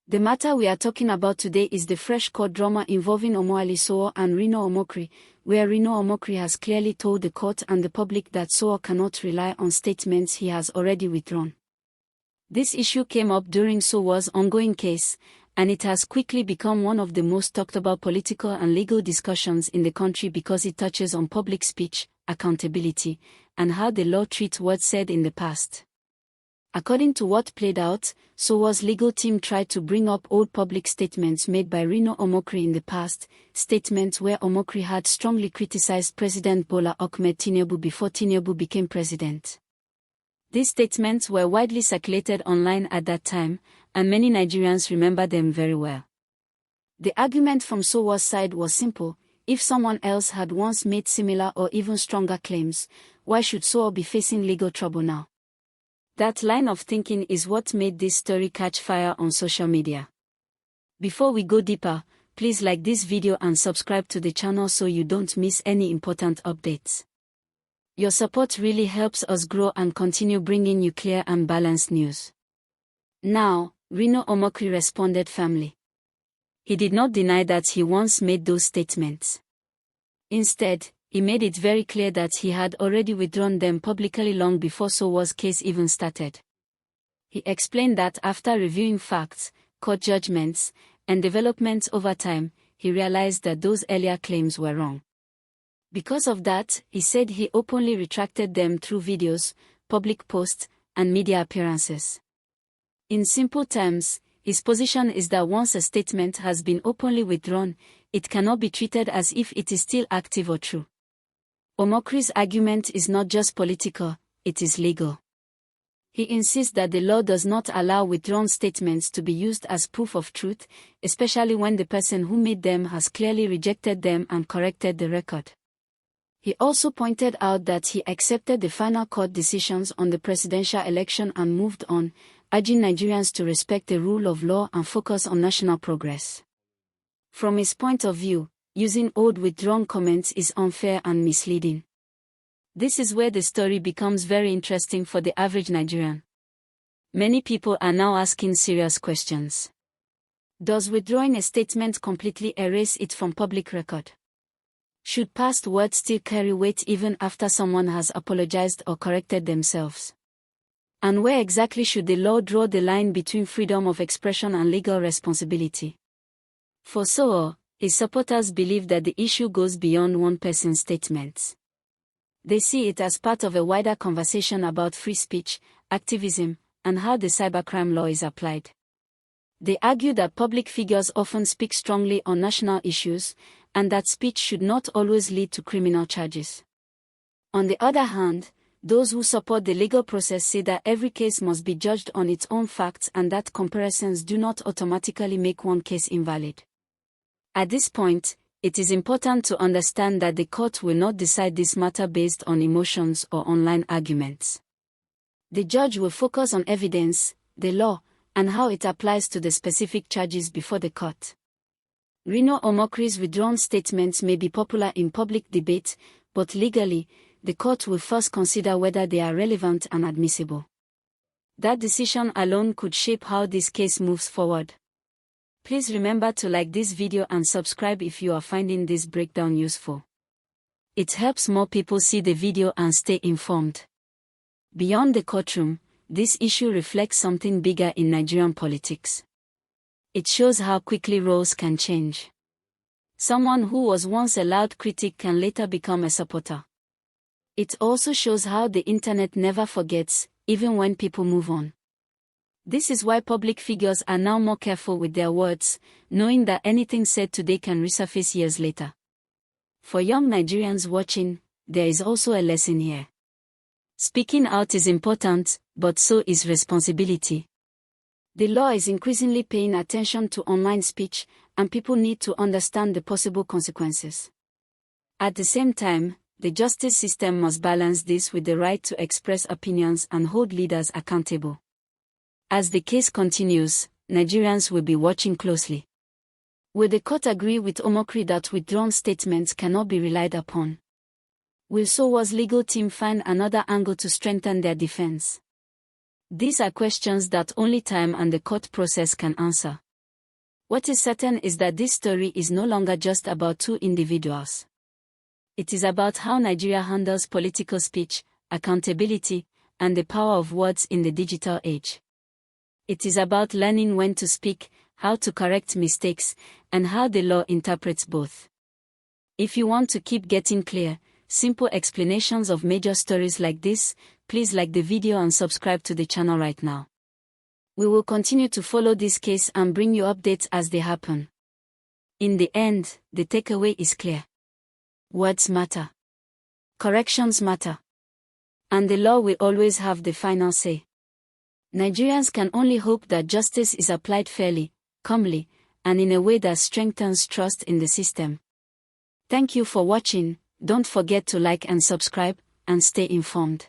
The matter we are talking about today is the fresh court drama involving Omoyele Sowore and Reno Omokri, where Reno Omokri has clearly told the court and the public that Sowore cannot rely on statements he has already withdrawn. This issue came up during Sowore's ongoing case, and it has quickly become one of the most talked about political and legal discussions in the country because it touches on public speech, accountability, and how the law treats words said in the past. According to what played out, Sowore's legal team tried to bring up old public statements made by Reno Omokri in the past, statements where Omokri had strongly criticized President Bola Ahmed Tinubu before Tinubu became president. These statements were widely circulated online at that time, and many Nigerians remember them very well. The argument from Sowore's side was simple: if someone else had once made similar or even stronger claims, why should Sowore be facing legal trouble now? That line of thinking is what made this story catch fire on social media. Before we go deeper, please like this video and subscribe to the channel so you don't miss any important updates. Your support really helps us grow and continue bringing you clear and balanced news. Now, Reno Omokri responded firmly. He did not deny that he once made those statements. Instead, he made it very clear that he had already withdrawn them publicly long before Sowore's case even started. He explained that after reviewing facts, court judgments, and developments over time, he realized that those earlier claims were wrong. Because of that, he said he openly retracted them through videos, public posts, and media appearances. In simple terms, his position is that once a statement has been openly withdrawn, it cannot be treated as if it is still active or true. Omokri's argument is not just political, it is legal. He insists that the law does not allow withdrawn statements to be used as proof of truth, especially when the person who made them has clearly rejected them and corrected the record. He also pointed out that he accepted the final court decisions on the presidential election and moved on, urging Nigerians to respect the rule of law and focus on national progress. From his point of view, using old withdrawn comments is unfair and misleading. This is where the story becomes very interesting for the average Nigerian. Many people are now asking serious questions. Does withdrawing a statement completely erase it from public record? Should past words still carry weight even after someone has apologized or corrected themselves? And where exactly should the law draw the line between freedom of expression and legal responsibility? For Sowore, his supporters believe that the issue goes beyond one person's statements. They see it as part of a wider conversation about free speech, activism, and how the cybercrime law is applied. They argue that public figures often speak strongly on national issues, and that speech should not always lead to criminal charges. On the other hand, those who support the legal process say that every case must be judged on its own facts and that comparisons do not automatically make one case invalid. At this point, it is important to understand that the court will not decide this matter based on emotions or online arguments. The judge will focus on evidence, the law, and how it applies to the specific charges before the court. Reno Omokri's withdrawn statements may be popular in public debate, but legally, the court will first consider whether they are relevant and admissible. That decision alone could shape how this case moves forward. Please remember to like this video and subscribe if you are finding this breakdown useful. It helps more people see the video and stay informed. Beyond the courtroom, this issue reflects something bigger in Nigerian politics. It shows how quickly roles can change. Someone who was once a loud critic can later become a supporter. It also shows how the internet never forgets, even when people move on. This is why public figures are now more careful with their words, knowing that anything said today can resurface years later. For young Nigerians watching, there is also a lesson here. Speaking out is important, but so is responsibility. The law is increasingly paying attention to online speech, and people need to understand the possible consequences. At the same time, the justice system must balance this with the right to express opinions and hold leaders accountable. As the case continues, Nigerians will be watching closely. Will the court agree with Omokri that withdrawn statements cannot be relied upon? Will Sowore's legal team find another angle to strengthen their defense? These are questions that only time and the court process can answer. What is certain is that this story is no longer just about two individuals. It is about how Nigeria handles political speech, accountability, and the power of words in the digital age. It is about learning when to speak, how to correct mistakes, and how the law interprets both. If you want to keep getting clear, simple explanations of major stories like this, please like the video and subscribe to the channel right now. We will continue to follow this case and bring you updates as they happen. In the end, the takeaway is clear. Words matter. Corrections matter. And the law will always have the final say. Nigerians can only hope that justice is applied fairly, calmly, and in a way that strengthens trust in the system. Thank you for watching. Don't forget to like and subscribe, and stay informed.